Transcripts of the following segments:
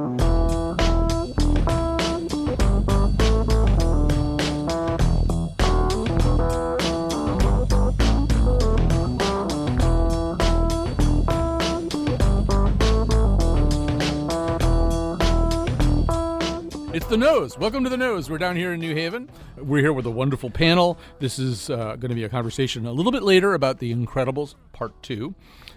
It's The Nose. Welcome to The Nose. We're down here in New Haven. We're here with a wonderful panel. This is going to be a conversation a little bit later about The Incredibles Part 2.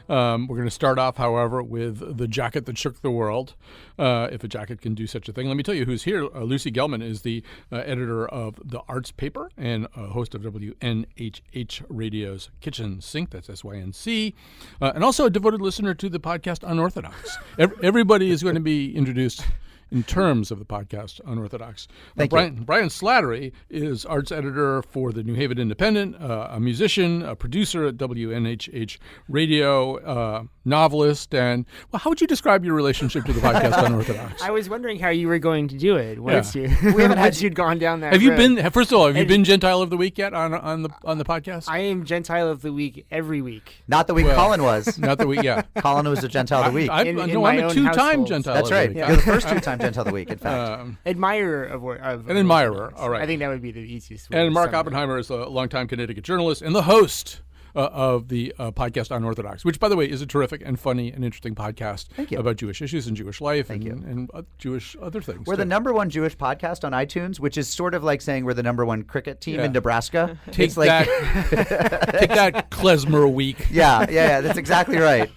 We're going to start off, however, with the jacket that shook the world, if a jacket can do such a thing. Let me tell you who's here. Lucy Gelman is the editor of The Arts Paper and host of WNHH Radio's Kitchen Sink, that's SYNC, and also a devoted listener to the podcast Unorthodox. Everybody is going to be introduced in terms of the podcast Unorthodox. Brian Slattery is arts editor for the New Haven Independent, a musician, a producer at WNHH Radio, novelist, and how would you describe your relationship to the podcast Unorthodox? I was wondering how you were going to do it once we haven't had you'd gone down that. Have you been? First of all, have you been Gentile of the Week yet on the podcast? I am Gentile of the Week every week. Not the week Colin was. Not the week. Yeah, Colin was a Gentile of the Week. I'm a two-time Gentile. That's right. Of the week. You're the first two-time Gentile of the Week, in fact. Admirer of an admirer. All right. I think that would be the easiest way. And Mark Oppenheimer is a longtime Connecticut journalist and the host of the podcast Unorthodox, which, by the way, is a terrific and funny and interesting podcast about Jewish issues and Jewish life and Jewish other things. We're the number one Jewish podcast on iTunes, which is sort of like saying we're the number one cricket team in Nebraska. Take that, klezmer week. Yeah, that's exactly right.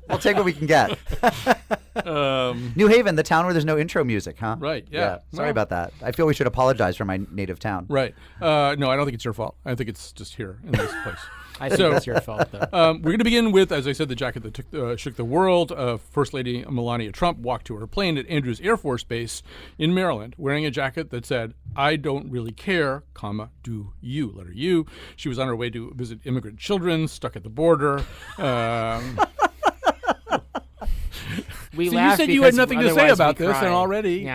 We'll take what we can get. New Haven, the town where there's no intro music, huh? Right, yeah. Sorry about that. I feel we should apologize for my native town. Right. No, I don't think it's your fault. I think it's just here in this place. I think that's your fault, though. We're going to begin with, as I said, the jacket that shook the world. First Lady Melania Trump walked to her plane at Andrews Air Force Base in Maryland wearing a jacket that said, "I don't really care, comma, do you," letter U. She was on her way to visit immigrant children stuck at the border. So you said you had nothing to say about this, and already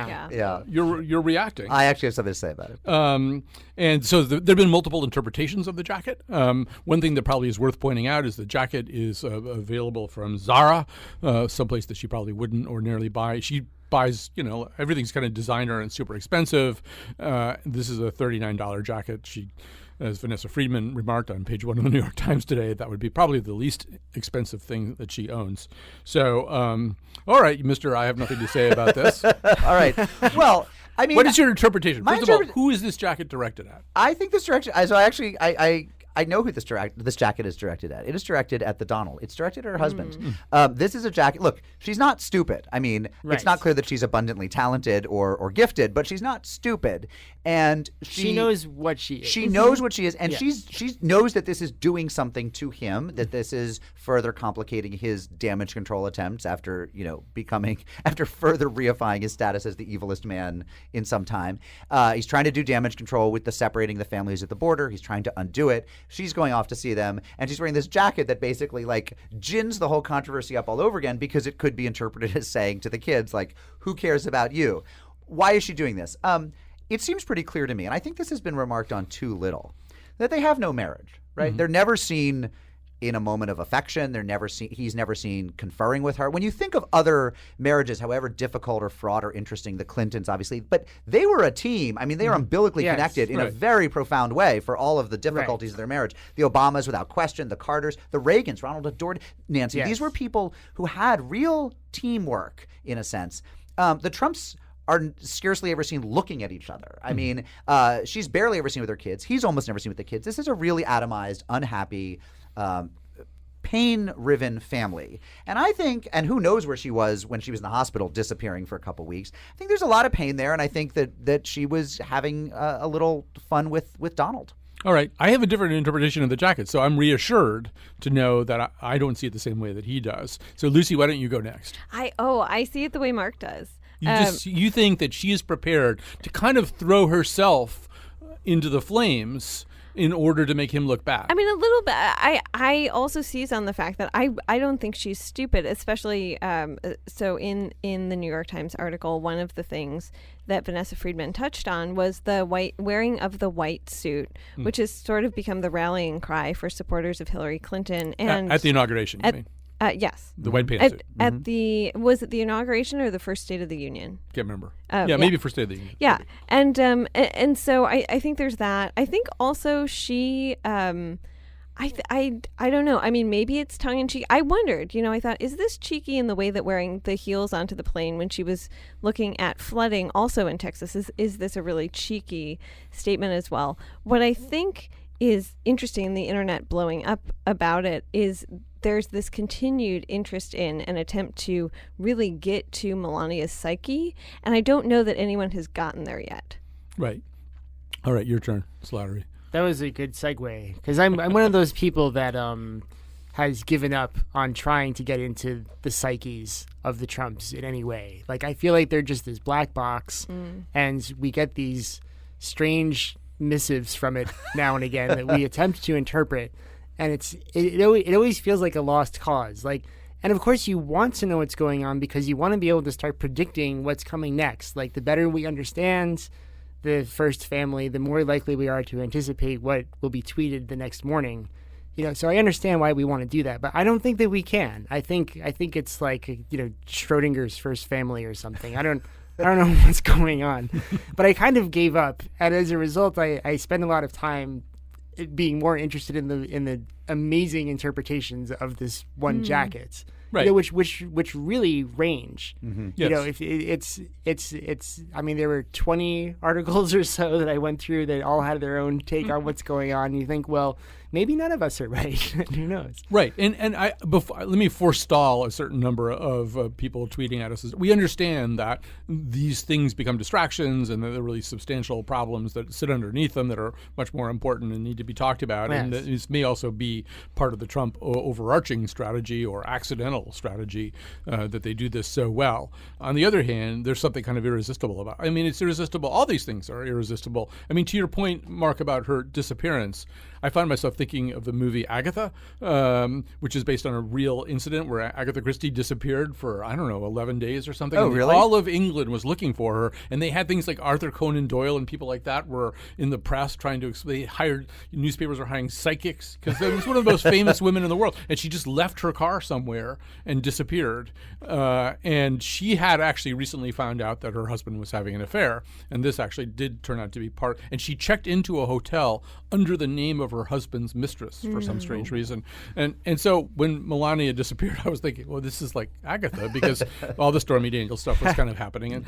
you're reacting. I actually have something to say about it. And so there have been multiple interpretations of the jacket. One thing that probably is worth pointing out is the jacket is available from Zara, someplace that she probably wouldn't ordinarily buy. She buys, everything's kind of designer and super expensive. This is a $39 jacket. As Vanessa Friedman remarked on page 1 of the New York Times today, that would be probably the least expensive thing that she owns. So, all right, Mr. I have nothing to say about this. All right. Well, I mean, what is your interpretation? First of all, who is this jacket directed at? I think this direction. So I know who this jacket is directed at. It is directed at the Donald. It's directed at her husband. This is a jacket. Look, she's not stupid. I mean, it's not clear that she's abundantly talented or gifted, but she's not stupid. And she knows what she is. She knows what she is, and she knows that this is doing something to him. That this is further complicating his damage control attempts after further reifying his status as the evilest man in some time. He's trying to do damage control with the separating the families at the border. He's trying to undo it. She's going off to see them, and she's wearing this jacket that basically gins the whole controversy up all over again, because it could be interpreted as saying to the kids, who cares about you? Why is she doing this? It seems pretty clear to me, and I think this has been remarked on too little, that they have no marriage, right? Mm-hmm. They're never seen in a moment of affection. He's never seen conferring with her. When you think of other marriages, however difficult or fraught or interesting, the Clintons obviously, but they were a team. I mean, they are umbilically connected in a very profound way for all of the difficulties of their marriage. The Obamas, without question, the Carters, the Reagans, Ronald adored Nancy. These were people who had real teamwork in a sense. The Trumps are scarcely ever seen looking at each other. I mean, she's barely ever seen with her kids. He's almost never seen with the kids. This is a really atomized, unhappy, pain-riven family. And I think, and who knows where she was when she was in the hospital disappearing for a couple weeks. I think there's a lot of pain there, and I think that she was having a little fun with Donald. All right. I have a different interpretation of the jacket, so I'm reassured to know that I don't see it the same way that he does. So, Lucy, why don't you go next? I see it the way Mark does. You think that she is prepared to kind of throw herself into the flames in order to make him look bad. I mean, a little bit. I also seize on the fact that I don't think she's stupid, especially so in the New York Times article, one of the things that Vanessa Friedman touched on was the wearing of the white suit, which has sort of become the rallying cry for supporters of Hillary Clinton. And at the inauguration, you mean? Yes. The white pantsuit. At was it the inauguration or the first State of the Union? Can't remember. Maybe first State of the Union. Yeah, and so I think there's that. I think also she. I don't know. I mean, maybe it's tongue in cheek. I wondered, I thought, is this cheeky in the way that wearing the heels onto the plane when she was looking at flooding also in Texas? Is this a really cheeky statement as well? What I think is interesting in the internet blowing up about it is there's this continued interest in an attempt to really get to Melania's psyche. And I don't know that anyone has gotten there yet. Right. All right, your turn, Slattery. That was a good segue, because I'm one of those people that has given up on trying to get into the psyches of the Trumps in any way. Like, I feel like they're just this black box, and we get these strange missives from it now and again that we attempt to interpret, and it always feels like a lost cause. Like, and of course you want to know what's going on because you want to be able to start predicting what's coming next. Like, the better we understand the first family, the more likely we are to anticipate what will be tweeted the next morning. So I understand why we want to do that, but I don't think that we can. I think it's like, Schrodinger's first family or something. I don't know what's going on, but I kind of gave up, and as a result, I spend a lot of time being more interested in the amazing interpretations of this one jacket. Right. Which really range. Mm-hmm. Yes. If it's. I mean, there were 20 articles or so that I went through that all had their own take on what's going on. And you think, well, maybe none of us are right. Who knows? Right. And let me forestall a certain number of people tweeting at us. We understand that these things become distractions, and that there are really substantial problems that sit underneath them that are much more important and need to be talked about. Yes. And that this may also be part of the Trump overarching strategy or accidental strategy that they do this so well. On the other hand, there's something kind of irresistible about it. I mean, it's irresistible. All these things are irresistible. I mean, to your point, Mark, about her disappearance, I find myself thinking of the movie Agatha, which is based on a real incident where Agatha Christie disappeared for, 11 days or something. Oh, really? All of England was looking for her, and they had things like Arthur Conan Doyle and people like that were in the press trying to they hired, newspapers were hiring psychics because it was one of the most famous women in the world, and she just left her car somewhere and disappeared. And she had actually recently found out that her husband was having an affair, and this actually did turn out to be part, and she checked into a hotel under the name of her husband's mistress for some strange reason. And so when Melania disappeared, I was thinking, well, this is like Agatha, because all the Stormy Daniels stuff was kind of happening. And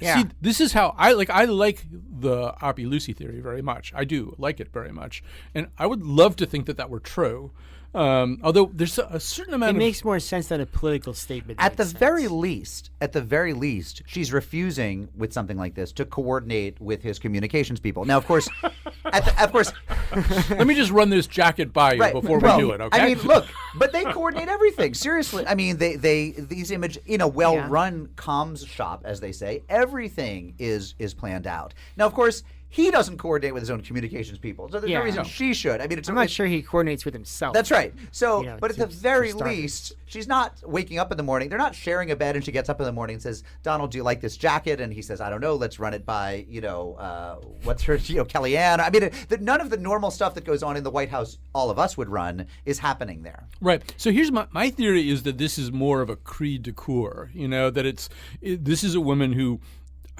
see, this is how I like the Oppie Lucy theory very much. I do like it very much. And I would love to think that that were true. Although there's a certain amount it makes more sense than a political statement. At the very least, she's refusing with something like this to coordinate with his communications people. Now, of course, let me just run this jacket by you before we do it. Okay. I mean, look, but they coordinate everything. Seriously, I mean, these image in a well-run comms shop, as they say, everything is planned out. Now, of course, he doesn't coordinate with his own communications people, so there's no reason she should. I mean, I'm not sure he coordinates with himself. That's right. So, but at the very least, she's not waking up in the morning. They're not sharing a bed, and she gets up in the morning and says, "Donald, do you like this jacket?" And he says, "I don't know. Let's run it by, what's her, Kellyanne." I mean, none of the normal stuff that goes on in the White House, all of us would run, is happening there. Right. So here's my theory: is that this is more of a cri de coeur. That this is a woman who.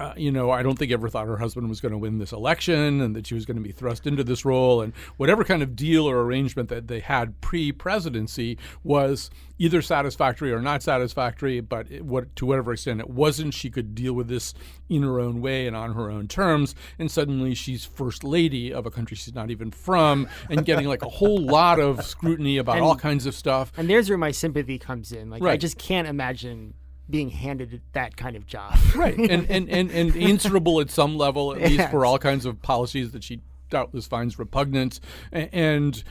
I don't think ever thought her husband was going to win this election and that she was going to be thrust into this role. And whatever kind of deal or arrangement that they had pre-presidency was either satisfactory or not satisfactory, but to whatever extent it wasn't, she could deal with this in her own way and on her own terms. And suddenly she's first lady of a country she's not even from and getting like a whole lot of scrutiny about all kinds of stuff. And there's where my sympathy comes in. Like, I just can't imagine being handed that kind of job. Right. And answerable at some level, at least for all kinds of policies that she doubtless finds repugnant, and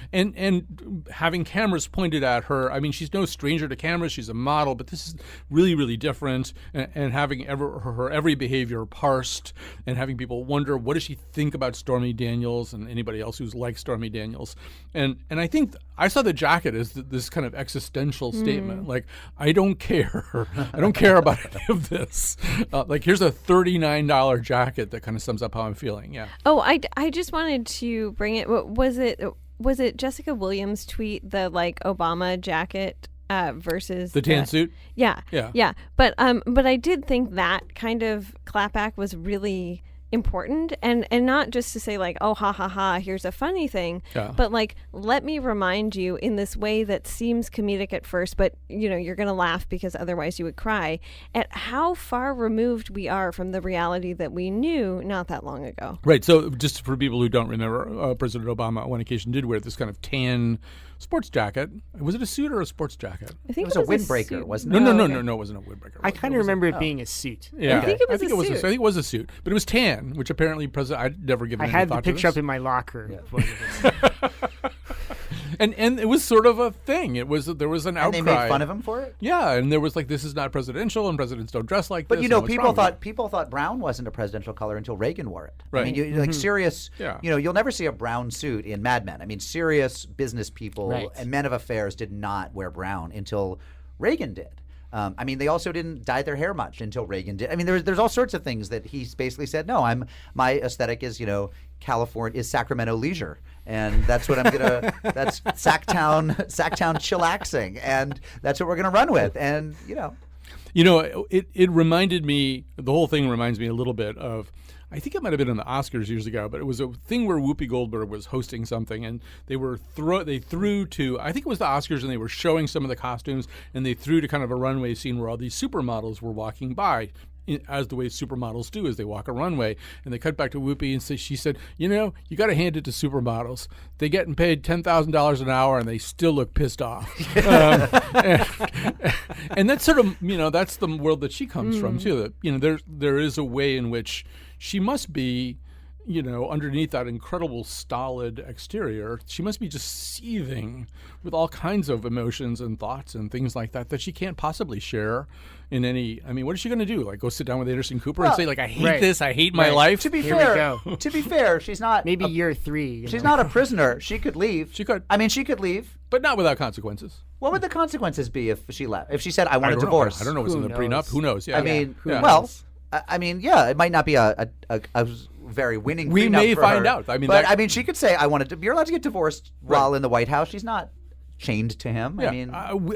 having cameras pointed at her. I mean, she's no stranger to cameras. She's a model, but this is really, really different. And having her every behavior parsed, and having people wonder, what does she think about Stormy Daniels and anybody else who's like Stormy Daniels? And I think I saw the jacket as this kind of existential statement. Like, I don't care. I don't care about any of this. Like, here's a $39 jacket that kind of sums up how I'm feeling. Yeah. Oh, I just wanted to bring it. Was it Jessica Williams' tweet, the like Obama jacket versus The tan suit? Yeah. Yeah. Yeah. But I did think that kind of clapback was really important, and not just to say like, oh, ha ha ha, here's a funny thing, but like, let me remind you in this way that seems comedic at first, but you're gonna laugh because otherwise you would cry, at how far removed we are from the reality that we knew not that long ago. Right. So just for people who don't remember, President Obama on one occasion did wear this kind of tan sports jacket. Was it a suit or a sports jacket? I think It was a windbreaker, wasn't it? No, it wasn't a windbreaker. I kind of remember it being a suit. Yeah, I think it was I think it was a suit, but it was tan, which apparently I'd never given. I any had the thought to picture this. up in my locker. And it was sort of a thing. There was an outcry. And they made fun of him for it? Yeah, and there was like, this is not presidential, and presidents don't dress like But this. people thought brown wasn't a presidential color until Reagan wore it. Right. I mean, like serious. Yeah. You'll never see a brown suit in Mad Men. I mean, serious business people and men of affairs did not wear brown until Reagan did. I mean, they also didn't dye their hair much until Reagan did. I mean, there's all sorts of things that he basically said. No, my aesthetic is California is Sacramento leisure, and that's what I'm gonna. That's Sacktown chillaxing, and that's what we're gonna run with. And it reminded me. The whole thing reminds me a little bit of. I think it might have been on the Oscars years ago, but it was a thing where Whoopi Goldberg was hosting something, and they threw to, I think it was the Oscars, and they were showing some of the costumes, and they threw to kind of a runway scene where all these supermodels were walking by, as the way supermodels do as they walk a runway. And they cut back to Whoopi, and she said, you got to hand it to supermodels. They getting paid $10,000 an hour, and they still look pissed off. And that's sort of, that's the world that she comes from too. That there is a way in which she must be, underneath that incredible stolid exterior, she must be just seething with all kinds of emotions and thoughts and things like that she can't possibly share in any. I mean, what is she going to do? Like, go sit down with Anderson Cooper and say, like, I hate this, I hate my life? To be Here fair, she's not. Maybe year 3. She's not a prisoner. She could leave. She could. I mean, she could leave. But not without consequences. What would the consequences be if she left? If she said, I want a don't know. divorce? I don't know what's in the prenup. Who knows? Yeah. I mean, Yeah. well, I mean, yeah, it might not be a very winning. We prenup may for find her. out. I mean, but I mean, she could say, "I wanted to." You're allowed to get divorced while in the White House. She's not chained to him. Yeah.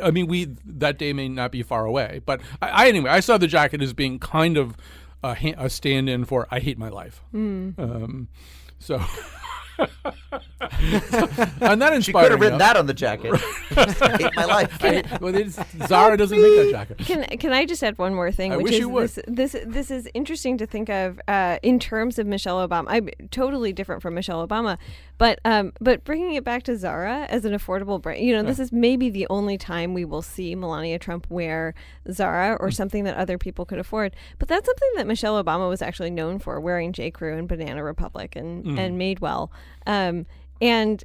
I mean, we that day may not be far away. But anyway, I saw the jacket as being kind of a stand-in for "I hate my life." So. And that inspired. She could have written that on the jacket. I hate my life. Zara doesn't make that jacket. Can I just add one more thing? I which wish is you would. This is interesting to think of in terms of Michelle Obama. I'm totally different from Michelle Obama, but bringing it back to Zara as an affordable brand. This is maybe the only time we will see Melania Trump wear Zara or something that other people could afford. But that's something that Michelle Obama was actually known for, wearing J. Crew and Banana Republic and Madewell. And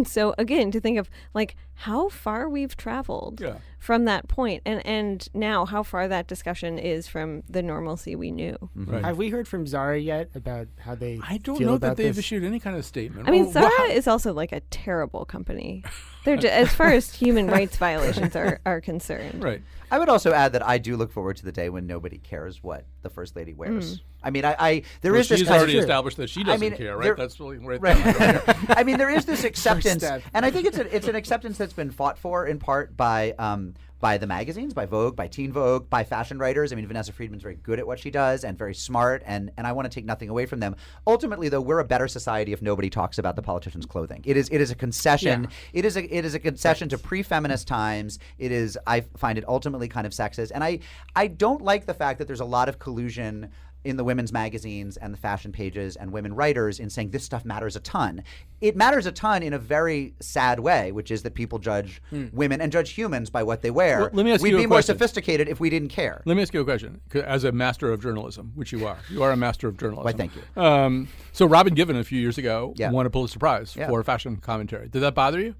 so again, to think of like how far we've traveled from that point, and now how far that discussion is from the normalcy we knew. Right. Have we heard from Zara yet about how they? I don't feel know about that they've this? issued any kind of statement. I mean, Zara is also like a terrible company. They're as far as human rights violations are concerned. Right. I would also add that I do look forward to the day when nobody cares what the First Lady wears. I mean, there is this she's kind already of, established that she doesn't care, right? That's really right. I mean, there is this acceptance, step. and I think it's an acceptance that's been fought for in part by the magazines, by Vogue, by Teen Vogue, by fashion writers. I mean, Vanessa Friedman's very good at what she does and very smart, and I want to take nothing away from them. Ultimately, though, we're a better society if nobody talks about the politicians' clothing. It is a concession. Yeah. It is a concession to pre-feminist times. I find it ultimately kind of sexist, and I don't like the fact that there's a lot of collusion in the women's magazines and the fashion pages and women writers in saying this stuff matters a ton. It matters a ton in a very sad way, which is that people judge women and judge humans by what they wear. Well, let me ask We'd you a be more question. sophisticated if we didn't care. Let me ask you a question. As a master of journalism, which you are a master of journalism. Why, thank you. So Robin Given a few years ago won a Pulitzer Prize Yeah. for fashion commentary. Did that bother you?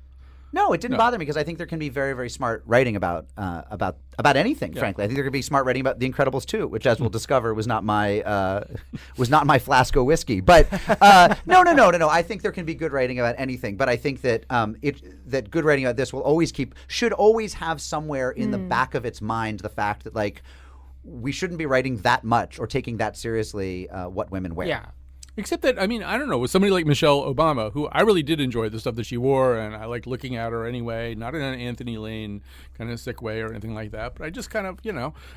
No, it didn't bother me because I think there can be very, very smart writing about anything. Frankly, I think there can be smart writing about The Incredibles too, which, as we'll discover, was not my flask of whiskey. But no. I think there can be good writing about anything. But I think that that good writing about this should always have somewhere in the back of its mind the fact that we shouldn't be writing that much or taking that seriously what women wear. Yeah. Except that, I mean, I don't know, with somebody like Michelle Obama, who I really did enjoy the stuff that she wore, and I liked looking at her anyway, not in an Anthony Lane kind of sick way or anything like that, but I just kind of,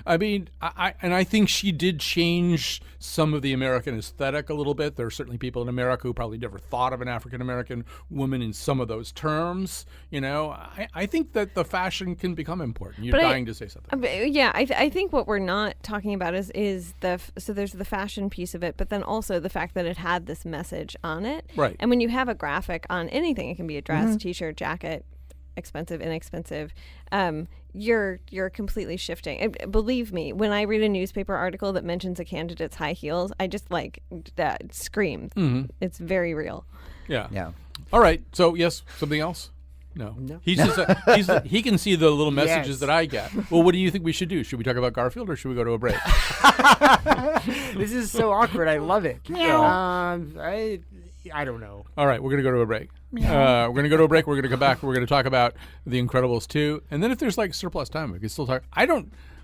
I mean, I think she did change some of the American aesthetic a little bit. There are certainly people in America who probably never thought of an African-American woman in some of those terms, I think that the fashion can become important. You're dying to say something. Yeah, I think what we're not talking about is so there's the fashion piece of it, but then also the fact that it had this message on it. Right. And when you have a graphic on anything, it can be a dress, t-shirt, jacket, expensive, inexpensive, you're completely shifting. And believe me, when I read a newspaper article that mentions a candidate's high heels, I just scream. Mm-hmm. It's very real. Yeah. All right. So, yes, something else? No. He's just he can see the little messages that I get. Well, what do you think we should do? Should we talk about Garfield or should we go to a break? This is so awkward. I love it. I don't know. All right, we're going to go to a break. We're going to go to a break. We're going to come back. We're going to talk about The Incredibles 2. And then if there's surplus time, we can still talk.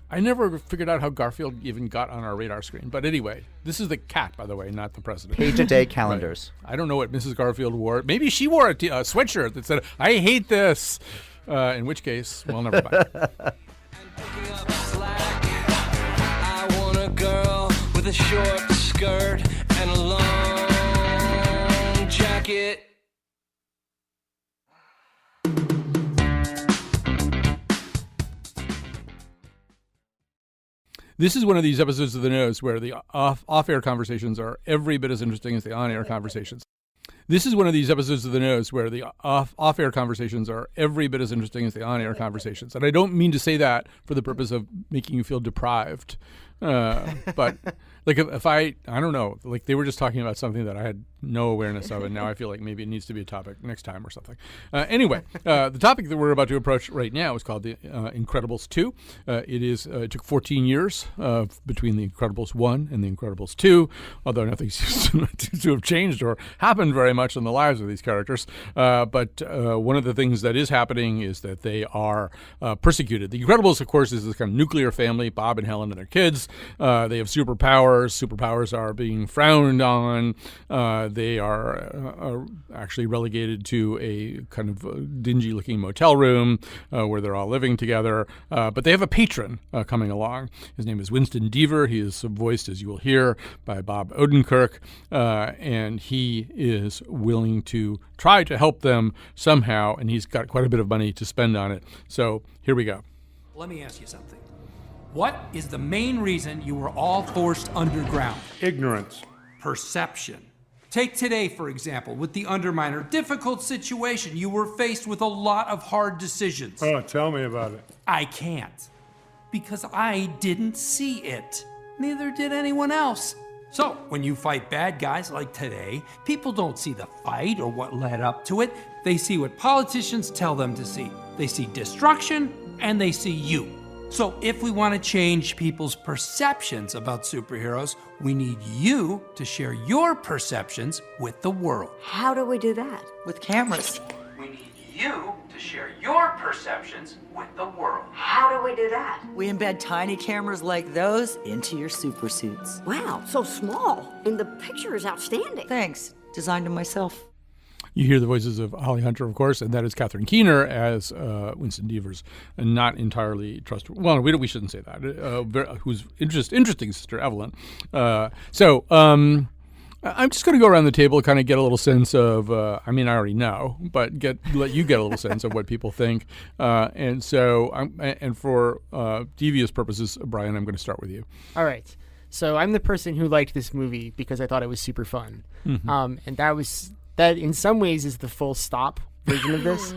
I never figured out how Garfield even got on our radar screen. But anyway, this is the cat, by the way, not the president. Page-a-day calendars. Right. I don't know what Mrs. Garfield wore. Maybe she wore a sweatshirt that said, "I hate this." In which case, well, never mind. I want a girl with a short skirt and a long jacket. This is one of these episodes of The Nose where the off-air conversations are every bit as interesting as the on-air conversations. This is one of these episodes of The Nose where the off-air conversations are every bit as interesting as the on-air conversations. And I don't mean to say that for the purpose of making you feel deprived. But if I don't know, they were just talking about something that I had no awareness of, and now I feel like maybe it needs to be a topic next time or something. Anyway, the topic that we're about to approach right now is called The Incredibles 2. It took 14 years between The Incredibles 1 and The Incredibles 2, although nothing seems to have changed or happened very much in the lives of these characters. But one of the things that is happening is that they are persecuted. The Incredibles, of course, is this kind of nuclear family, Bob and Helen and their kids. They have superpowers. Superpowers are being frowned on. They are actually relegated to a kind of dingy-looking motel room where they're all living together. But they have a patron coming along. His name is Winston Deaver. He is voiced, as you will hear, by Bob Odenkirk. And he is willing to try to help them somehow, and he's got quite a bit of money to spend on it. So here we go. Let me ask you something. What is the main reason you were all forced underground? Ignorance. Perception. Take today, for example, with the Underminer. Difficult situation. You were faced with a lot of hard decisions. Oh, tell me about it. I can't. Because I didn't see it. Neither did anyone else. So, when you fight bad guys like today, people don't see the fight or what led up to it. They see what politicians tell them to see. They see destruction, and they see you. So if we want to change people's perceptions about superheroes, we need you to share your perceptions with the world. How do we do that? With cameras. We need you to share your perceptions with the world. How do we do that? We embed tiny cameras like those into your super suits. Wow, so small. And the picture is outstanding. Thanks. Designed them myself. You hear the voices of Holly Hunter, of course, and that is Catherine Keener as Winston Deaver's not entirely trustworthy. Well, we shouldn't say that. Who's interesting sister Evelyn. I'm just going to go around the table, kind of get a little sense of. I already know, but let you get a little sense of what people think. And for devious purposes, Brian, I'm going to start with you. All right. So I'm the person who liked this movie because I thought it was super fun, and that in some ways is the full stop version of this.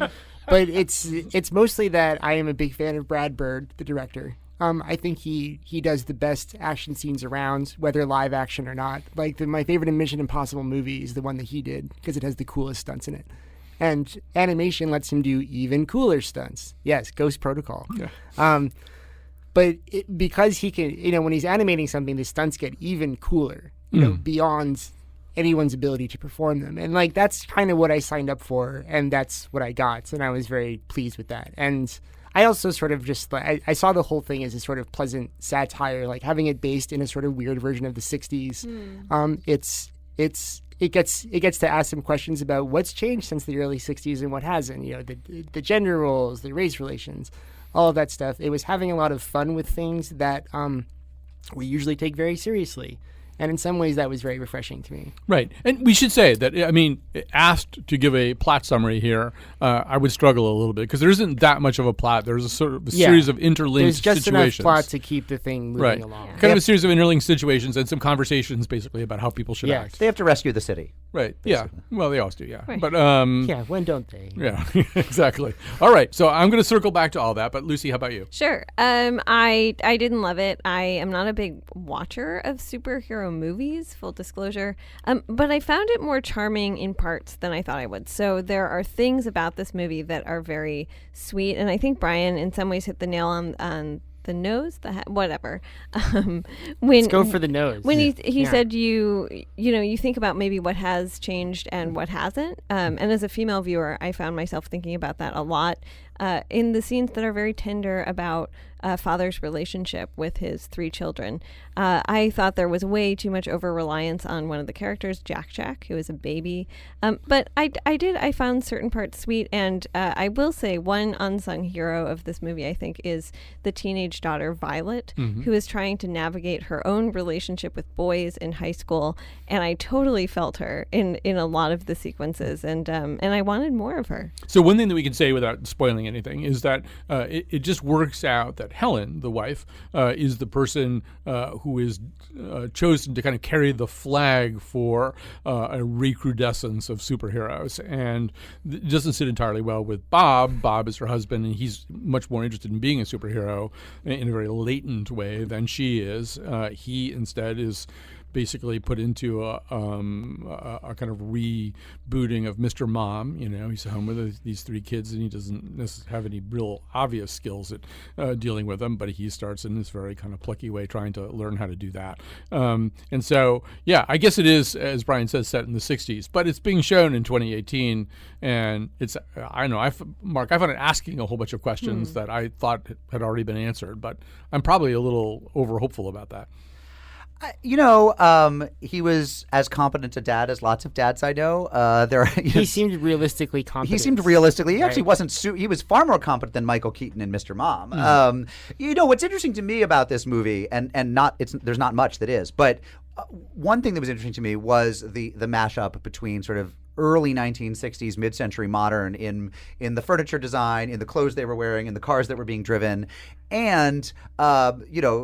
But it's mostly that I am a big fan of Brad Bird, the director. I think he does the best action scenes around, whether live action or not. My favorite Mission Impossible movie is the one that he did because it has the coolest stunts in it. And animation lets him do even cooler stunts. Yes, Ghost Protocol. Yeah. But because he can, when he's animating something, the stunts get even cooler, beyond anyone's ability to perform them. And that's kind of what I signed up for, and that's what I got. And I was very pleased with that. And I also sort of just, I saw the whole thing as a sort it gets to ask some questions about what's changed since the early 60s and what hasn't. The gender roles, the race relations, all of that stuff. It was having a lot of fun with things that we usually take very seriously. And in some ways, that was very refreshing to me. Right. And we should say that, I mean, asked to give a plot summary here, I would struggle a little bit because there isn't that much of a plot. There's a sort of a series of interlinked situations. There's just enough plot to keep the thing moving along. Kind of a series of interlinked situations and some conversations basically about how people should act. They have to rescue the city. Right. Basically. Yeah. Well, they always do, yeah. Right. But when don't they? Yeah, exactly. All right. So I'm going to circle back to all that. But Lucy, how about you? Sure. I didn't love it. I am not a big watcher of superhero movies, full disclosure. But I found it more charming in parts than I thought I would. So there are things about this movie that are very sweet, and I think Brian in some ways hit the nail on the nose, whatever. Let's go for the nose. When he said you think about maybe what has changed and what hasn't. And as a female viewer, I found myself thinking about that a lot in the scenes that are very tender about father's relationship with his 3 children. I thought there was way too much over-reliance on one of the characters, Jack, who is a baby. But I found certain parts sweet, and I will say one unsung hero of this movie, I think, is the teenage daughter, Violet, who is trying to navigate her own relationship with boys in high school, and I totally felt her in a lot of the sequences, and I wanted more of her. So one thing that we can say without spoiling anything is that it just works out that Helen, the wife, is the person who is chosen to kind of carry the flag for a recrudescence of superheroes, and it doesn't sit entirely well with Bob. Bob is her husband, and he's much more interested in being a superhero in a very latent way than she is. He instead is basically put into a kind of rebooting of Mr. Mom. He's home with these 3 kids, and he doesn't necessarily have any real obvious skills at dealing with them, but he starts in this very kind of plucky way trying to learn how to do that. And so, yeah, I guess it is, as Brian says, set in the 60s, but it's being shown in 2018, and it's, I don't know, Mark, I found it asking a whole bunch of questions that I thought had already been answered, but I'm probably a little over-hopeful about that. He was as competent a dad as lots of dads I know. He seemed realistically competent. He seemed realistically. He actually wasn't. He was far more competent than Michael Keaton in Mr. Mom. What's interesting to me about this movie, and there's not much that is, but one thing that was interesting to me was the mashup between sort of early 1960s, mid-century modern in the furniture design, in the clothes they were wearing, in the cars that were being driven, and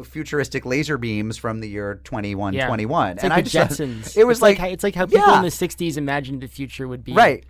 futuristic laser beams from the year 2121. It's and like I the just Jetsons. It was it's like how people in the 60s imagined the future would be. Right.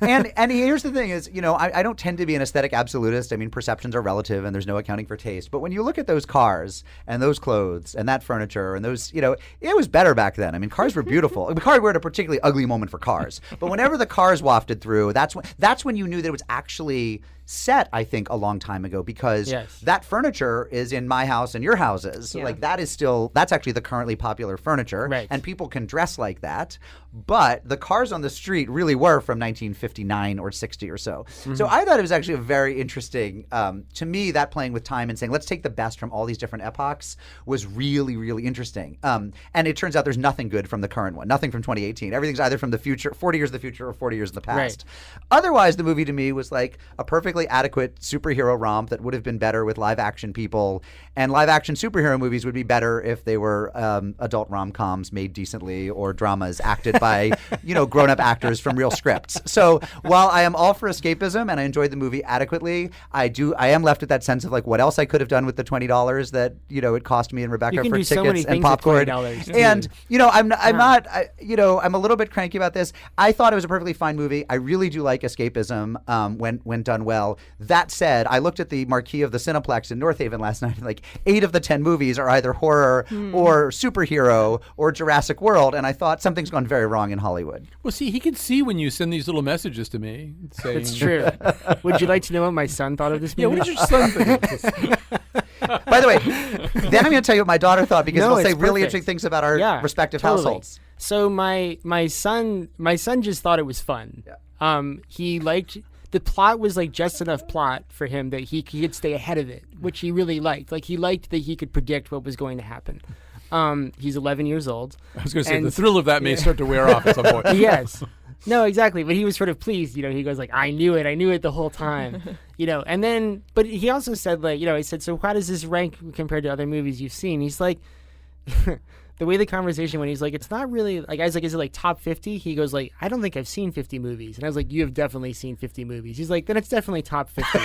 and here's the thing is, I don't tend to be an aesthetic absolutist. I mean, perceptions are relative and there's no accounting for taste. But when you look at those cars and those clothes and that furniture and those, it was better back then. I mean, cars were beautiful. Cars were at a particularly ugly moment for cars. But whenever the cars wafted through, that's when you knew that it was actually set, I think, a long time ago, because that furniture is in my house and your houses. Yeah. Like that's actually the currently popular furniture. Right. And people can dress like that. But the cars on the street really were from 1959 or 60 or so. So I thought it was actually a very interesting, to me, that playing with time and saying, let's take the best from all these different epochs was really, really interesting. And it turns out there's nothing good from the current one, nothing from 2018. Everything's either from the future, 40 years in the future, or 40 years in the past. Right. Otherwise, the movie to me was like a perfectly adequate superhero romp that would have been better with live action people. And live action superhero movies would be better if they were adult rom-coms made decently, or dramas acted by grown-up actors from real scripts. So while I am all for escapism and I enjoyed the movie adequately, I am left with that sense of like what else I could have done with the $20 that it cost me and Rebecca for tickets and popcorn. And I'm a little bit cranky about this. I thought it was a perfectly fine movie. I really do like escapism when done well. That said, I looked at the marquee of the Cineplex in North Haven last night. Like 8 of the 10 movies are either horror or superhero or Jurassic World, and I thought something's gone very wrong in Hollywood. Well, see, he can see when you send these little messages to me saying... It's true. Would you like to know what my son thought of this movie? Yeah, what did your son think? By the way, then I'm going to tell you what my daughter thought, because it'll say really interesting things about our respective households. So my son just thought it was fun. Yeah. He liked... The plot was like just enough plot for him that he could stay ahead of it, which he really liked. Like he liked that he could predict what was going to happen. He's 11 years old. I was going to say, And- the thrill of that may start to wear off at some point. Yes. No, exactly. But he was sort of pleased. He goes like, I knew it the whole time. And then, but he also said like, he said, so how does this rank compared to other movies you've seen? He's like, the way the conversation went, he's like, it's not really like, I was like, is it like top 50? He goes like, I don't think I've seen 50 movies. And I was like, you have definitely seen 50 movies. He's like, then it's definitely top 50.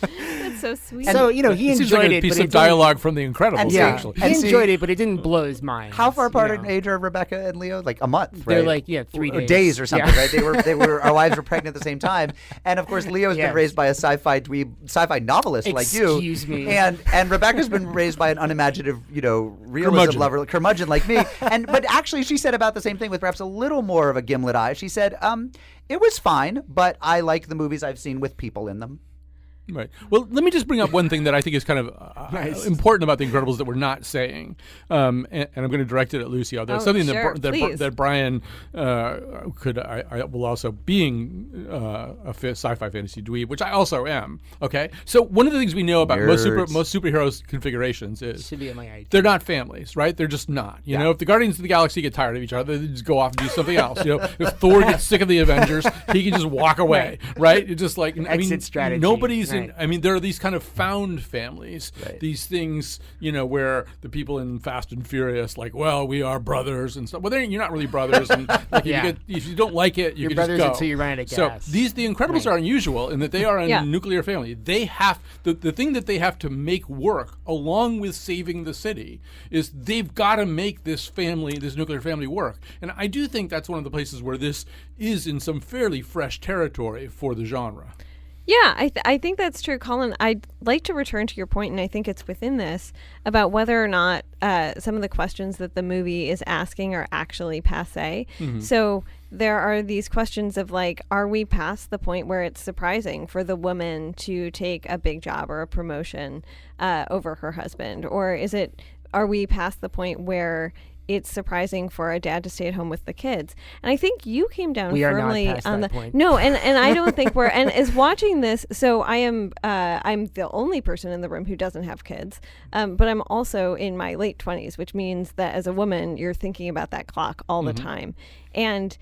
That's so sweet. So, he It seems enjoyed like a it. piece but of it didn't- dialogue from The Incredibles, Yeah, actually. he And see- enjoyed it, but it didn't blow his mind. How far apart you in know? age are Rebecca and Leo? Like a month, right? They're like 3 Or days. days or something, Yeah. right? They were. Our wives were pregnant at the same time, and of course, Leo's been Yes. raised by a sci-fi novelist like you. Excuse me. And Rebecca's been raised by an unimaginative, realism Curmudgeon. lover, curmudgeon like me. But actually, she said about the same thing with perhaps a little more of a gimlet eye. She said, "It was fine, but I like the movies I've seen with people in them." Right. Well, let me just bring up one thing that I think is kind of Nice. important about The Incredibles that we're not saying, and I'm going to direct it at Lucy. Although it's something sure, please. that Brian could, I will also, being a sci-fi fantasy dweeb, which I also am. Okay. So one of the things we know about most Nerds. superheroes configurations is Should be in my idea. they're not families, right? They're just not. You know, if the Guardians of the Galaxy get tired of each other, they just go off and do something else. If Thor gets sick of the Avengers, he can just walk away, right? It's just like Exit strategy. Nobody's Right. there are these kind of found families, Right. these things, where the people in Fast and Furious, like, well, we are brothers and stuff. Well, you're not really brothers, and like, Yeah. if you don't like it, you You're can just brothers go. until you run out of So gas. the Incredibles are unusual in that they are a Yeah. nuclear family. They have the thing that they have to make work, along with saving the city, is they've got to make this nuclear family work. And I do think that's one of the places where this is in some fairly fresh territory for the genre. Yeah, I think that's true, Colin. I'd like to return to your point, and I think it's within this, about whether or not some of the questions that the movie is asking are actually passé. So there are these questions of like, are we past the point where it's surprising for the woman to take a big job or a promotion over her husband? Or are we past the point where it's surprising for a dad to stay at home with the kids? And I think you came down We are not firmly past on that the point. No, and I don't think we're and as watching this, so I'm the only person in the room who doesn't have kids, but I'm also in my late 20s, which means that as a woman you're thinking about that clock all the time. And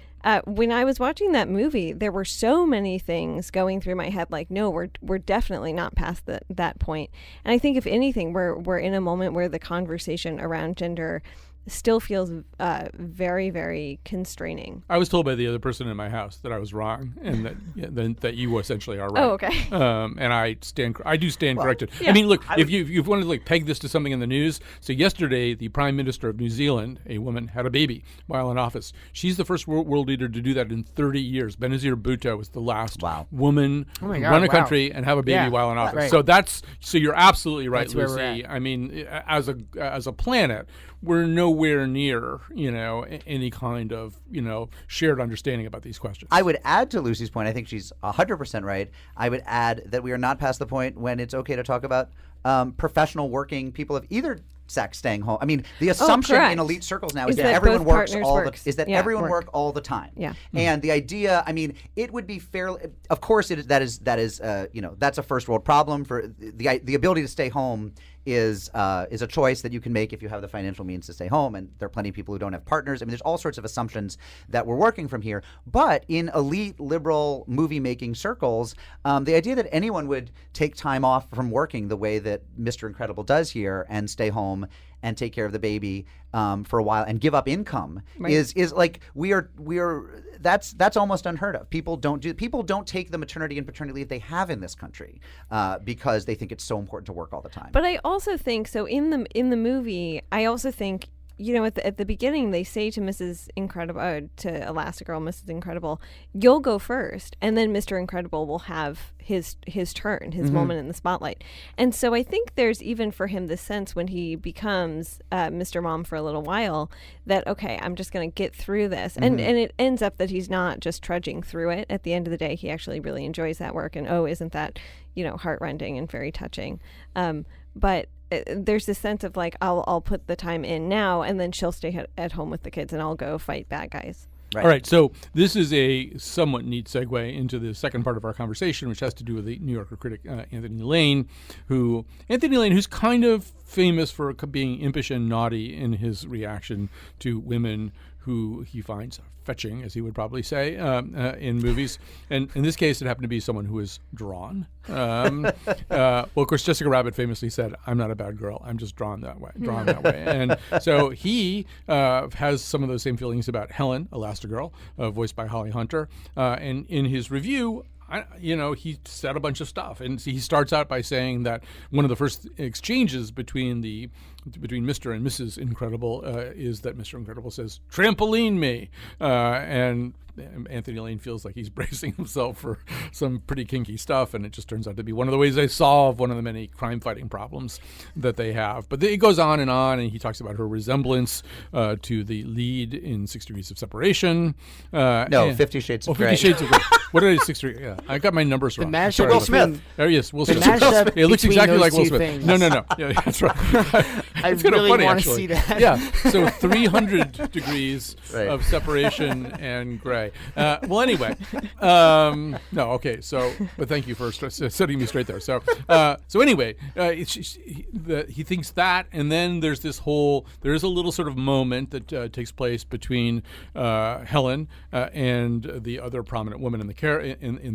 when I was watching that movie, there were so many things going through my head, like, no, we're definitely not past that point. And I think if anything, we're in a moment where the conversation around gender still feels very, very constraining. I was told by the other person in my house that I was wrong, and that you essentially are right. Oh, okay. And I do stand corrected. yeah. I mean, look, if you've wanted to like peg this to something in the news, so yesterday the Prime Minister of New Zealand, a woman, had a baby while in office. She's the first world leader to do that in 30 years. Benazir Bhutto was the last woman Oh my to God, run a wow. country and have a baby Yeah. while in office. Right. So you're absolutely right, That's where we're Lucy. at. I mean, as a planet, we're nowhere near, any kind of, shared understanding about these questions. I would add to Lucy's point, I think she's 100% right. I would add that we are not past the point when it's okay to talk about professional working people of either sex staying home. I mean, the assumption in correct. elite circles now is Is that that everyone both works partners everyone work. work all the time. Yeah. And the idea, I mean, it would be fairly, of course, that is that's a first world problem. For the ability to stay home is a choice that you can make if you have the financial means to stay home, and there are plenty of people who don't have partners. I mean, there's all sorts of assumptions that we're working from here. But in elite liberal movie making circles, the idea that anyone would take time off from working the way that Mr. Incredible does here and stay home and take care of the baby for a while and give up income is like that's almost unheard of. People don't take the maternity and paternity leave they have in this country because they think it's so important to work all the time. But I also think so in the movie. I also think at the beginning they say to Mrs. Incredible, to Elastigirl, Mrs. Incredible, you'll go first, and then Mr. Incredible will have his turn, his moment in the spotlight. And so I think there's even for him this sense when he becomes Mr. Mom for a little while that, okay, I'm just going to get through this, and it ends up that he's not just trudging through it. At the end of the day, he actually really enjoys that work, and isn't that heartrending and very touching. But there's this sense of like, I'll put the time in now, and then she'll stay at home with the kids, and I'll go fight bad guys. Right. All right, so this is a somewhat neat segue into the second part of our conversation, which has to do with the New Yorker critic Anthony Lane, who's kind of famous for being impish and naughty in his reaction to women who he finds fetching, as he would probably say, in movies. And in this case, it happened to be someone who is drawn. Well, of course, Jessica Rabbit famously said, "I'm not a bad girl. I'm just drawn that way." And so he has some of those same feelings about Helen, Elastigirl, voiced by Holly Hunter. And in his review, he said a bunch of stuff, and he starts out by saying that one of the first exchanges between Mr. and Mrs. Incredible is that Mr. Incredible says, "Trampoline me," and Anthony Lane feels like he's bracing himself for some pretty kinky stuff, and it just turns out to be one of the ways they solve one of the many crime-fighting problems that they have. But it goes on, and he talks about her resemblance to the lead in 6 Degrees of Separation. 50 Shades of Grey. 50 Shades of Grey. What did I say? 6 Degrees? Yeah, I got my numbers wrong. mashup Sorry. Will Smith. Oh, yes, Will Smith. mashup It looks between exactly those like Will two Smith. things. No. Yeah, that's right. I It's kind of really funny, want to actually. see that. Yeah, so 300 degrees Right. of separation and gray. Well, anyway, no, okay. So, but thank you for setting me straight there. So anyway, he thinks that, and then there is a little sort of moment that takes place between Helen and the other prominent woman in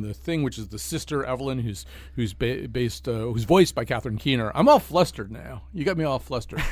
the thing, which is the sister Evelyn, who's voiced by Catherine Keener. I'm all flustered now. You got me all flustered.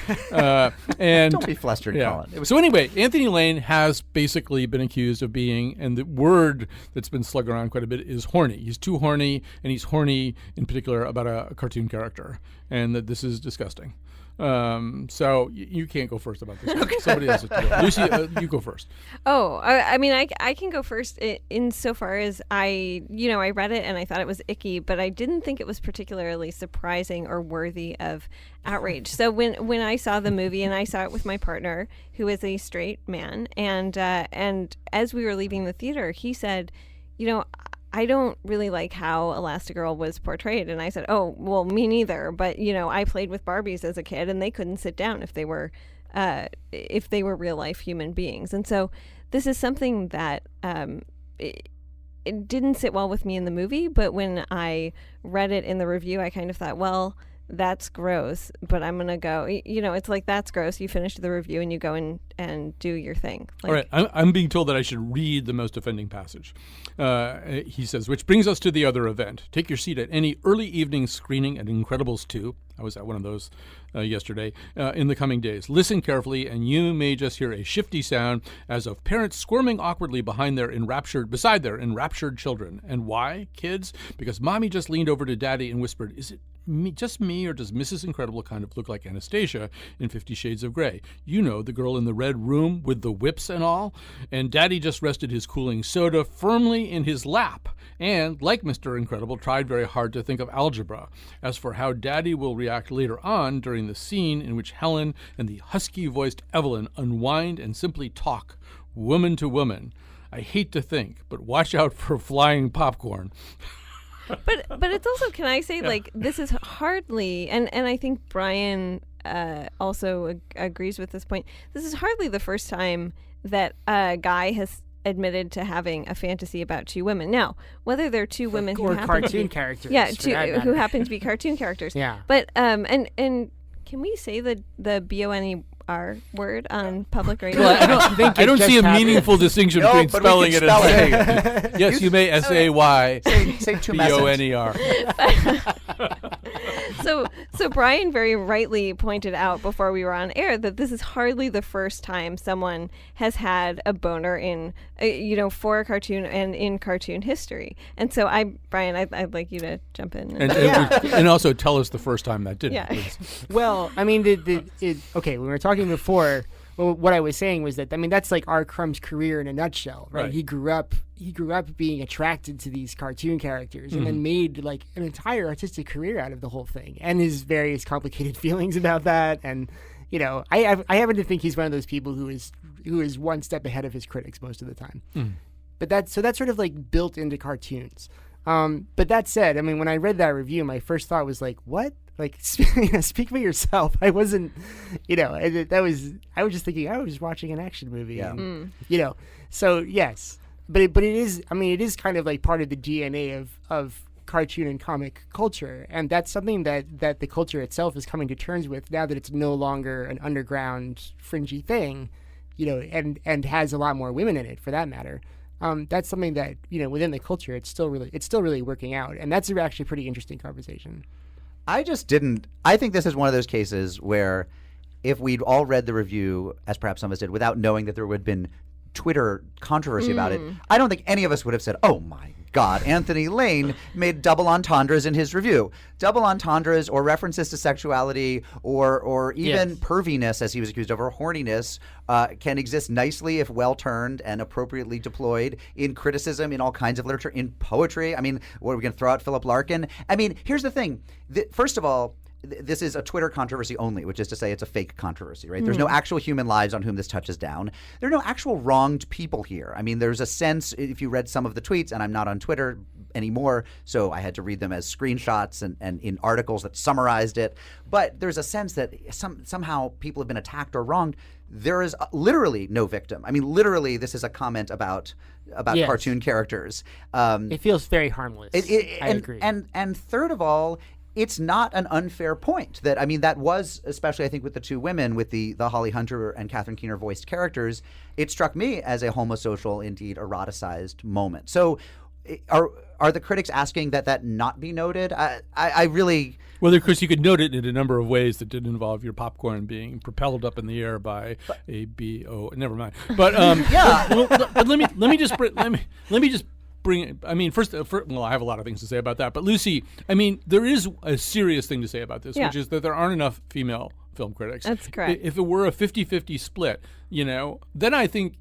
And Don't be flustered, Colin. So anyway, Anthony Lane has basically been accused of being, and the word that's been slugged around quite a bit is horny. He's too horny, and he's horny in particular about a cartoon character, and that this is disgusting. So you can't go first about this. Okay. Somebody else has to go. Lucy, you go first. Oh, I mean, I can go first insofar as I read it and I thought it was icky, but I didn't think it was particularly surprising or worthy of outrage. So when I saw the movie, and I saw it with my partner, who is a straight man, and as we were leaving the theater, he said, I don't really like how Elastigirl was portrayed. And I said, oh, well, me neither. But, I played with Barbies as a kid, and they couldn't sit down if they were real life human beings. And so this is something that it didn't sit well with me in the movie. But when I read it in the review, I kind of thought, well, that's gross, but I'm going to go, it's like, that's gross. You finish the review and you go and do your thing. All right. I'm being told that I should read the most offending passage. He says, which brings us to the other event. Take your seat at any early evening screening at Incredibles 2. I was at one of those yesterday, in the coming days. Listen carefully, and you may just hear a shifty sound as of parents squirming awkwardly beside their enraptured children. And why, kids? Because mommy just leaned over to daddy and whispered, is it just me, or does Mrs. Incredible kind of look like Anastasia in 50 Shades of Grey? The girl in the red room with the whips and all. And daddy just rested his cooling soda firmly in his lap and, like Mr. Incredible, tried very hard to think of algebra. As for how daddy will react later on during the scene in which Helen and the husky-voiced Evelyn unwind and simply talk, woman to woman, I hate to think, but watch out for flying popcorn. But it's also, can I say, like, this is hardly, and I think Brian also agrees with this point, this is hardly the first time that a guy has admitted to having a fantasy about two women. Now, whether they're two women who happen cartoon to be, characters. who happen to be cartoon characters. Yeah. But and can we say the BONER word on public radio? Well, I don't see a meaningful distinction No, between but we spelling can it and spell it. saying it. Yes, you may SAY Say two messages. BONER. So Brian very rightly pointed out before we were on air that this is hardly the first time someone has had a boner in, for a cartoon and in cartoon history. And so Brian, I'd like you to jump in. And also tell us the first time that didn't. Yeah. Please. Well, I mean, when we were talking before, well, what I was saying was that, that's like R. Crumb's career in a nutshell, right? Right. He grew up being attracted to these cartoon characters, and then made like an entire artistic career out of the whole thing, and his various complicated feelings about that. And I happen to think he's one of those people who is one step ahead of his critics most of the time. But that's sort of like built into cartoons. But that said, when I read that review, my first thought was like, what? Like, speak for yourself. I wasn't, I was just thinking I was watching an action movie. Yeah. And, so yes, but it is. I mean, it is kind of like part of the DNA of cartoon and comic culture, and that's something that the culture itself is coming to terms with now that it's no longer an underground fringy thing, and has a lot more women in it for that matter. That's something that within the culture it's still really working out, and that's actually a pretty interesting conversation. I think this is one of those cases where if we'd all read the review, as perhaps some of us did, without knowing that there would have been Twitter controversy about it, I don't think any of us would have said, oh my God, Anthony Lane made double entendres in his review. Double entendres or references to sexuality or even perviness, as he was accused of, or horniness, can exist nicely if well turned and appropriately deployed in criticism, in all kinds of literature, in poetry. I mean, what are we going to throw out Philip Larkin? I mean, here's the thing. First of all, this is a Twitter controversy only, which is to say it's a fake controversy, right? There's no actual human lives on whom this touches down. There are no actual wronged people here. I mean, there's a sense, if you read some of the tweets, and I'm not on Twitter anymore, so I had to read them as screenshots and in articles that summarized it. But there's a sense that somehow people have been attacked or wronged. There is literally no victim. I mean, literally, this is a comment about cartoon characters. It feels very harmless. I agree. And third of all, it's not an unfair point that was, especially I think with the two women, with the Holly Hunter and Catherine Keener voiced characters, it struck me as a homosocial, indeed eroticized moment. So are the critics asking that not be noted? I really... Well, of course, you could note it in a number of ways that didn't involve your popcorn being propelled up in the air by a B-O. Never mind. But yeah. But let me just bring. I mean, first, I have a lot of things to say about that. But Lucy, I mean, there is a serious thing to say about this, which is that there aren't enough female film critics. That's correct. If it were a 50-50 split, then I think.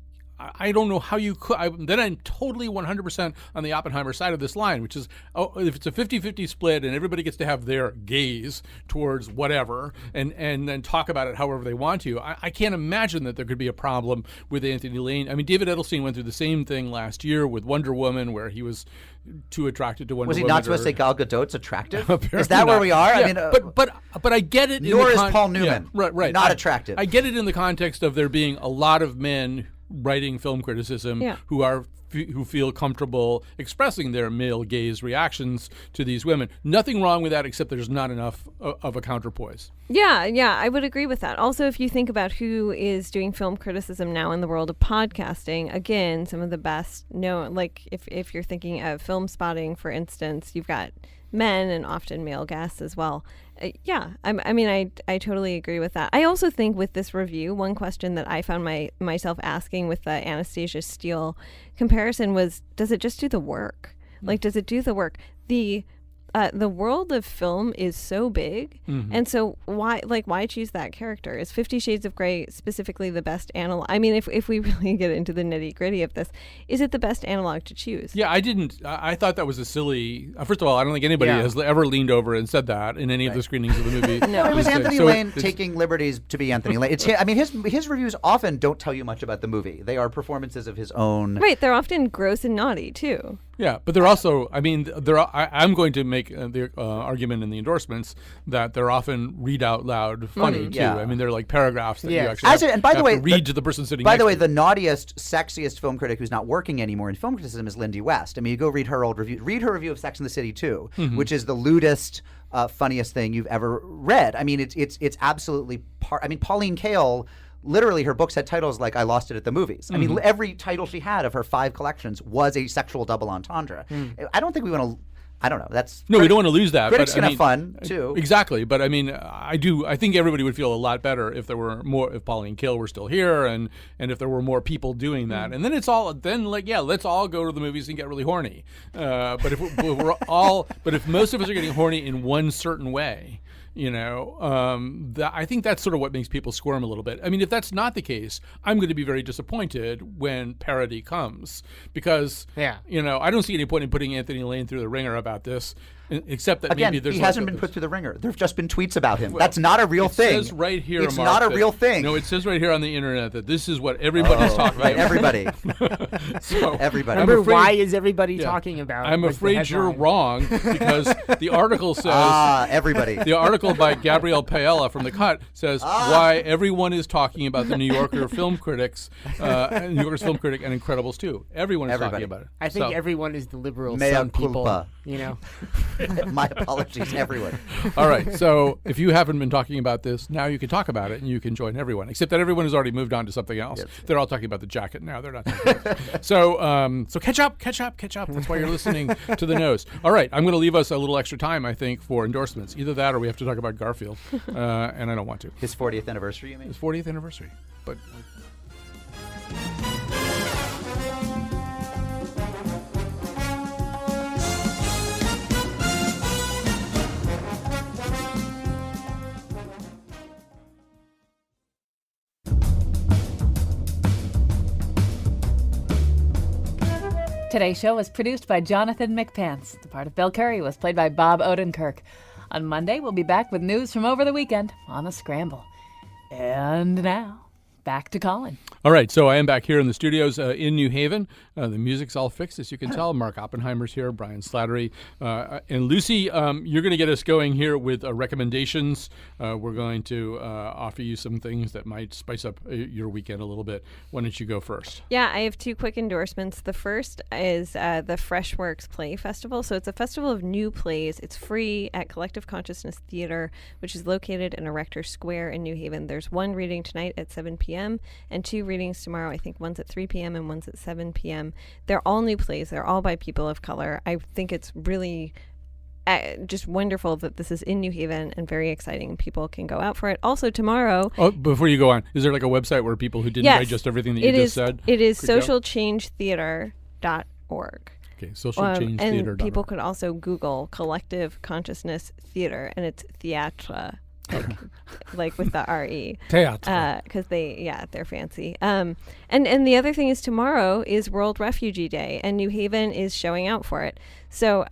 I don't know how you could. Then I'm totally 100% on the Oppenheimer side of this line, which is, if it's a 50-50 split and everybody gets to have their gaze towards whatever and then talk about it however they want to, I can't imagine that there could be a problem with Anthony Lane. I mean, David Edelstein went through the same thing last year with Wonder Woman, where he was too attracted to Wonder Woman. Was he not supposed to say Gal Gadot's attractive? Is that where we are? Yeah, I mean, but I get it. Nor is Paul Newman. Yeah, right. Not attractive. I get it in the context of there being a lot of men writing film criticism who feel comfortable expressing their male gaze reactions to these women. Nothing wrong with that, except there's not enough of a counterpoise. Yeah, I would agree with that. Also, if you think about who is doing film criticism now in the world of podcasting, again, some of the best known, like if you're thinking of Film Spotting, for instance, you've got men and often male guests as well. I totally agree with that. I also think with this review, one question that I found myself asking with the Anastasia Steele comparison was, does it just do the work? Like, does it do the work? The world of film is so big, and so why choose that character? Is 50 Shades of Grey specifically the best analog? I mean, if we really get into the nitty gritty of this, is it the best analog to choose? Yeah, I thought that was a silly. First of all, I don't think anybody has ever leaned over and said that in any of the screenings of the movie. No, it was Anthony Lane taking liberties to be Anthony Lane. His reviews often don't tell you much about the movie. They are performances of his own. Right, they're often gross and naughty too. Yeah, but they're also. I mean, I'm going to make the argument in the endorsements that they're often read out loud funny too. Yeah. I mean, they're like paragraphs that you actually and by the way, read to the person sitting. By the way, next to the naughtiest, sexiest film critic who's not working anymore in film criticism is Lindy West. I mean, you go read her old review. Read her review of Sex and the City 2, which is the lewdest, funniest thing you've ever read. I mean, it's absolutely. Pauline Kael. Literally, her books had titles like "I Lost It at the Movies." I mean, every title she had of her 5 collections was a sexual double entendre. I don't think we want to. I don't know. We don't want to lose that. Critics but, can have fun too. Exactly, but I mean, I think everybody would feel a lot better if there were more. If Pauline Kael were still here, and if there were more people doing that, and then let's all go to the movies and get really horny. But if most of us are getting horny in one certain way. I think that's sort of what makes people squirm a little bit. I mean, if that's not the case, I'm going to be very disappointed when parody comes because, I don't see any point in putting Anthony Lane through the ringer about this. Except that Again, maybe there's he like hasn't been put through the ringer. There have just been tweets about him. That's not a real it thing. Says right here, it's Mark, not a that- real thing. No, it says right here on the internet that this is what everybody's talking Right, about. everybody. So, Everybody. Remember, afraid- why is everybody Yeah. talking about? I'm was the afraid you're headline. wrong because the article says Everybody. the article by Gabrielle Paella from The Cut says why everyone is talking about the New Yorker film critics, New Yorker's film critic, and Incredibles 2. Everyone is Everybody. talking about it. I think So- everyone is the liberal. Mea Some people, culpa. you know. My apologies, everyone. All right. So if you haven't been talking about this, now you can talk about it and you can join everyone. Except that everyone has already moved on to something else. Yes. They're all talking about the jacket now. They're not. Talking about it. So catch up. That's why you're listening to The Nose. All right. I'm going to leave us a little extra time, I think, for endorsements. Either that or we have to talk about Garfield, and I don't want to. His 40th anniversary, you mean? His 40th anniversary, but. Today's show was produced by Jonathan McPants. The part of Bill Curry was played by Bob Odenkirk. On Monday, we'll be back with news from over the weekend on The Scramble. And now, back to Colin. All right, so I am back here in the studios in New Haven. The music's all fixed, as you can tell. Mark Oppenheimer's here, Brian Slattery. And Lucy, you're going to get us going here with recommendations. We're going to offer you some things that might spice up your weekend a little bit. Why don't you go first? Yeah, I have two quick endorsements. The first is the Freshworks Play Festival. So it's a festival of new plays. It's free at Collective Consciousness Theater, which is located in Erector Square in New Haven. There's one reading tonight at 7 p.m. and two readings tomorrow. I think one's at 3 p.m. and one's at 7 p.m. They're all new plays. They're all by people of color. I think it's really just wonderful that this is in New Haven and very exciting. People can go out for it. Also tomorrow. Oh, before you go on, is there like a website where people who didn't Yes, digest everything that you just said? It is could go? socialchangetheater.org. Okay, socialchangetheater.org. And people could also Google Collective Consciousness Theater, and it's theatre, like with the R-E. Theatre. Because they're fancy. And the other thing is tomorrow is World Refugee Day, and New Haven is showing out for it. So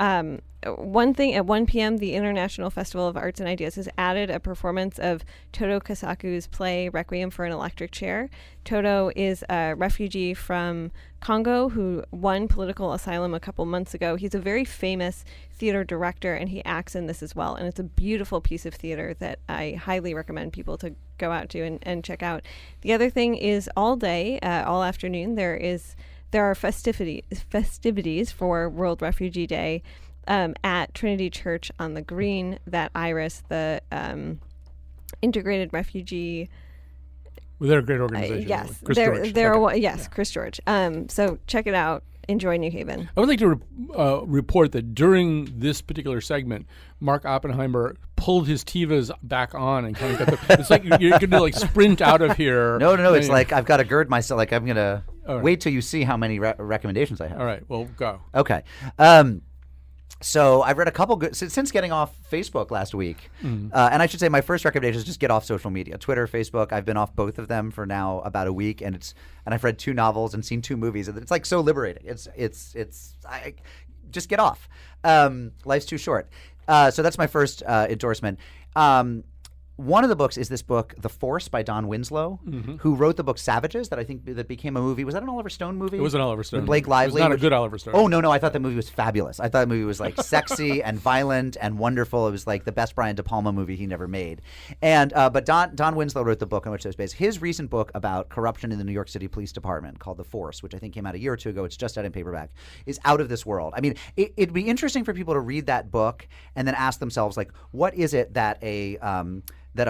one thing at 1 p.m., the International Festival of Arts and Ideas has added a performance of Todo Kasaku's play Requiem for an Electric Chair. Todo is a refugee from Congo who won political asylum a couple months ago. He's a very famous theater director, and he acts in this as well. And it's a beautiful piece of theater that I highly recommend people to go out to and check out. The other thing is all day, all afternoon, there are festivities for World Refugee Day at Trinity Church on the Green. That Iris, the integrated refugee. Well, they're a great organization. Yes, Chris they're George. they're Okay. yes, Chris George. So check it out. Enjoy New Haven. I would like to report that during this particular segment, Mark Oppenheimer pulled his Tevas back on and kind of got the, it's like you're going to like sprint out of here. No. It's like I've got to gird myself. Like I'm going to right. wait till you see how many recommendations I have. All right, well, go. Okay. So I've read a couple good since getting off Facebook last week, and I should say my first recommendation is just get off social media, Twitter, Facebook. I've been off both of them for now about a week, and I've read 2 novels and seen 2 movies, and it's like so liberating. I just get off. Life's too short. So that's my first endorsement. One of the books is this book, The Force by Don Winslow, who wrote the book Savages that I think that became a movie. Was that an Oliver Stone movie? It was an Oliver Stone With Blake movie. Lively. It was not a good Oliver Stone. Oh, no. I thought the movie was fabulous. I thought the movie was like sexy and violent and wonderful. It was like the best Brian De Palma movie he never made. And but Don Winslow wrote the book on which it was based. His recent book about corruption in the New York City Police Department called The Force, which I think came out a year or 2 ago. It's just out in paperback, is out of this world. I mean, it'd be interesting for people to read that book and then ask themselves, like, what is it that a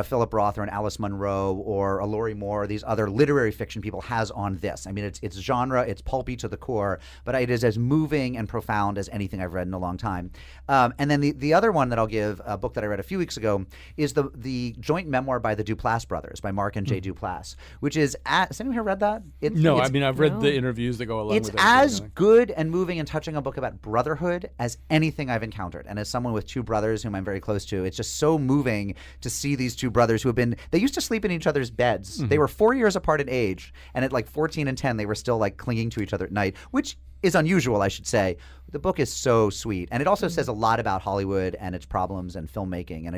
Philip Roth or an Alice Munro or a Laurie Moore, these other literary fiction people has on this. I mean, it's genre, it's pulpy to the core, but it is as moving and profound as anything I've read in a long time. And then the other one that I'll give, a book that I read a few weeks ago, is the joint memoir by the Duplass brothers, by Mark and Jay Duplass, which is has anyone here read that? No, I mean, I've read the interviews that go along with it. It's as good and moving and touching a book about brotherhood as anything I've encountered. And as someone with 2 brothers whom I'm very close to, it's just so moving to see these two brothers who they used to sleep in each other's beds. They were 4 years apart in age, and at like 14 and 10, they were still like clinging to each other at night, which is unusual, I should say. The book is so sweet, and it also says a lot about Hollywood and its problems and filmmaking. And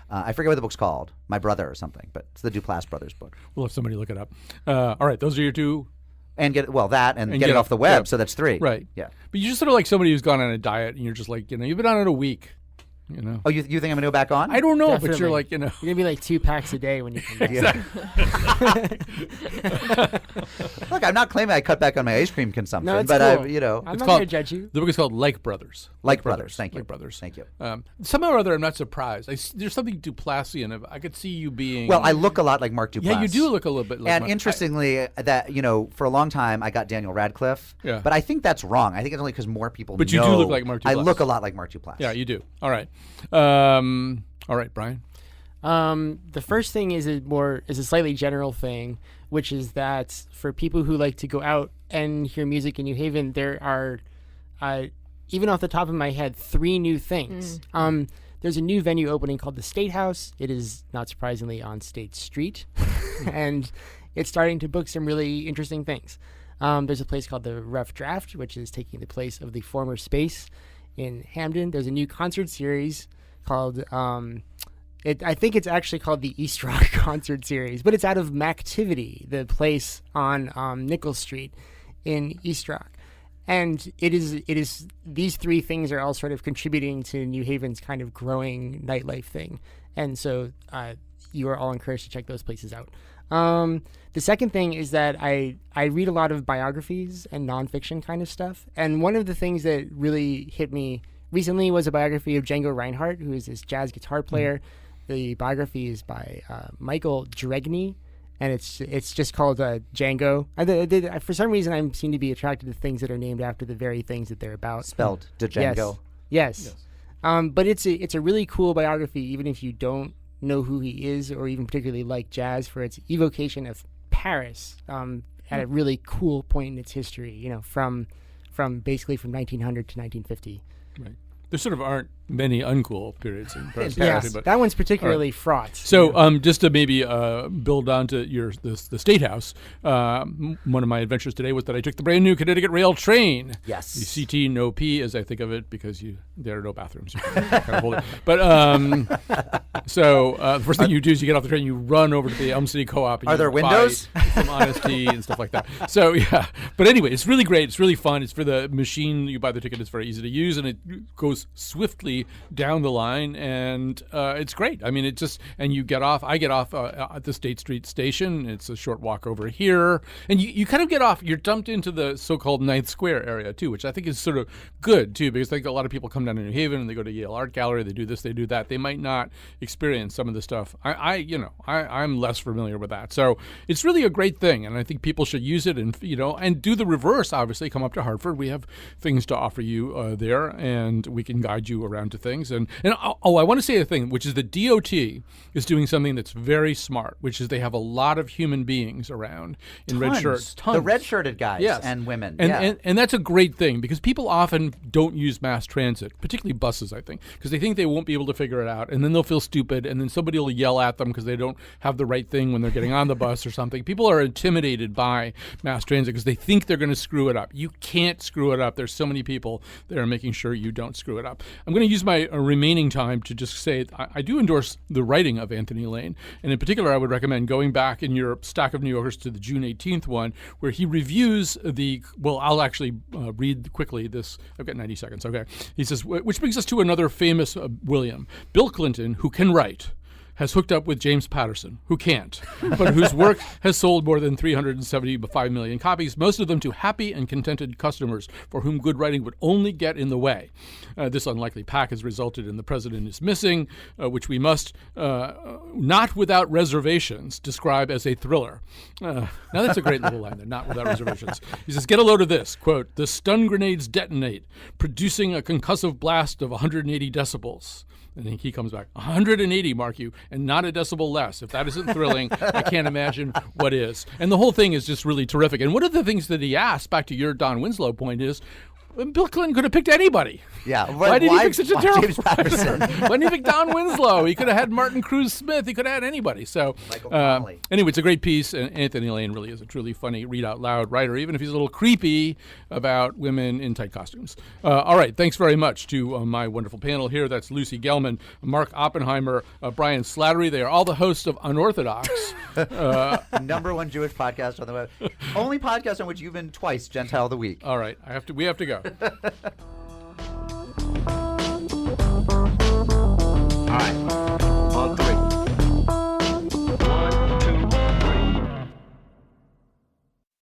I forget what the book's called, My Brother or something, but it's the Duplass brothers book. We'll have somebody look it up. All right, those are your two. And get it off the web. So that's 3. Right. Yeah. But you're just sort of like somebody who's gone on a diet, and you're just like, you've been on it a week. Oh, you think I'm going to go back on? I don't know, Definitely. but you're like, You're going to be like 2 packs a day when you come back. Look, I'm not claiming I cut back on my ice cream consumption, No, it's but cool. I'm It's not called- going to judge you. The book is called Like Brothers. Like Brothers. Thank you. Like Brothers. Thank you. Somehow or other, I'm not surprised. There's something Duplassian. I could see you being. Well, I look a lot like Mark Duplass. Yeah, you do look a little bit like And Mark. interestingly, for a long time, I got Daniel Radcliffe. Yeah. But I think that's wrong. I think it's only because more people But you know. do look like Mark I Duplass. look a lot like Mark Duplass. Yeah, you do. All right. All right, Brian. The first thing is a slightly general thing, which is that for people who like to go out and hear music in New Haven, there are, even off the top of my head, 3 new things. There's a new venue opening called the State House. It is, not surprisingly, on State Street, and it's starting to book some really interesting things. There's a place called the Rough Draft, which is taking the place of the former Space in Hamden. There's a new concert series called I think it's actually called the East Rock Concert Series, but it's out of Mactivity, the place on Nichols Street in East Rock. And it is these 3 things are all sort of contributing to New Haven's kind of growing nightlife thing. And so you are all encouraged to check those places out. The second thing is that I read a lot of biographies and nonfiction kind of stuff. And one of the things that really hit me recently was a biography of Django Reinhardt, who is this jazz guitar player. The biography is by Michael Dregney, and it's just called Django. For some reason, I seem to be attracted to things that are named after the very things that they're about. Spelled Django. Yes. But it's a really cool biography, even if you don't know who he is or even particularly like jazz, for its evocation of Paris at a really cool point in its history. From basically from 1900 to 1950. Right. There sort of aren't many uncool periods in Paris. Yes, that one's particularly fraught. So, just to maybe build on to the State House, one of my adventures today was that I took the brand new Connecticut Rail train. Yes. The CT no P, as I think of it, because there are no bathrooms. You can kind of hold it. But the first thing you do is you get off the train, you run over to the Elm City Co-op. And Are there windows? Some honesty and stuff like that. So yeah, but anyway, it's really great. It's really fun. It's for the machine. You buy the ticket. It's very easy to use, and it goes swiftly down the line, and it's great. I mean, and you get off. I get off at the State Street station. It's a short walk over here, and you kind of get off. You're dumped into the so-called Ninth Square area too, which I think is sort of good too, because I think a lot of people come down to New Haven and they go to Yale Art Gallery. They do this, they do that. They might not experience some of the stuff. I'm less familiar with that, so it's really a great thing, and I think people should use it, and do the reverse. Obviously, come up to Hartford. We have things to offer you there, and we can guide you around to things. And I want to say a thing, which is the DOT is doing something that's very smart, which is they have a lot of human beings around in red shirts. Tons. The red-shirted guys Yes. and women. And that's a great thing, because people often don't use mass transit, particularly buses, I think, because they think they won't be able to figure it out, and then they'll feel stupid, and then somebody will yell at them because they don't have the right thing when they're getting on the bus or something. People are intimidated by mass transit because they think they're going to screw it up. You can't screw it up. There's so many people that are making sure you don't screw it up. I'm going to use my remaining time to just say I do endorse the writing of Anthony Lane, and in particular I would recommend going back in your stack of New Yorkers to the June 18th one, where he reviews I'll actually read quickly this. I've got 90 seconds, okay. He says, which brings us to another famous William. Bill Clinton, who can write, has hooked up with James Patterson, who can't, but whose work has sold more than 375 million copies, most of them to happy and contented customers for whom good writing would only get in the way. This unlikely pack has resulted in The President is Missing, which we must, not without reservations, describe as a thriller. Now that's a great little line there, not without reservations. He says, get a load of this, quote, the stun grenades detonate, producing a concussive blast of 180 decibels. And then he comes back, 180, mark you, and not a decibel less. If that isn't thrilling, I can't imagine what is. And the whole thing is just really terrific. And one of the things that he asked, back to your Don Winslow point, is, Bill Clinton could have picked anybody. Yeah. Why did he pick such a terrible James Patterson? Why didn't he pick Don Winslow? He could have had Martin Cruz Smith. He could have had anybody. So, Michael Connelly. anyway, it's a great piece. And Anthony Lane really is a truly funny, read out loud writer, even if he's a little creepy about women in tight costumes. All right. Thanks very much to my wonderful panel here. That's Lucy Gelman, Mark Oppenheimer, Brian Slattery. They are all the hosts of Unorthodox. Number one Jewish podcast on the web. Only podcast on which you've been twice Gentile of the Week. All right. We have to go.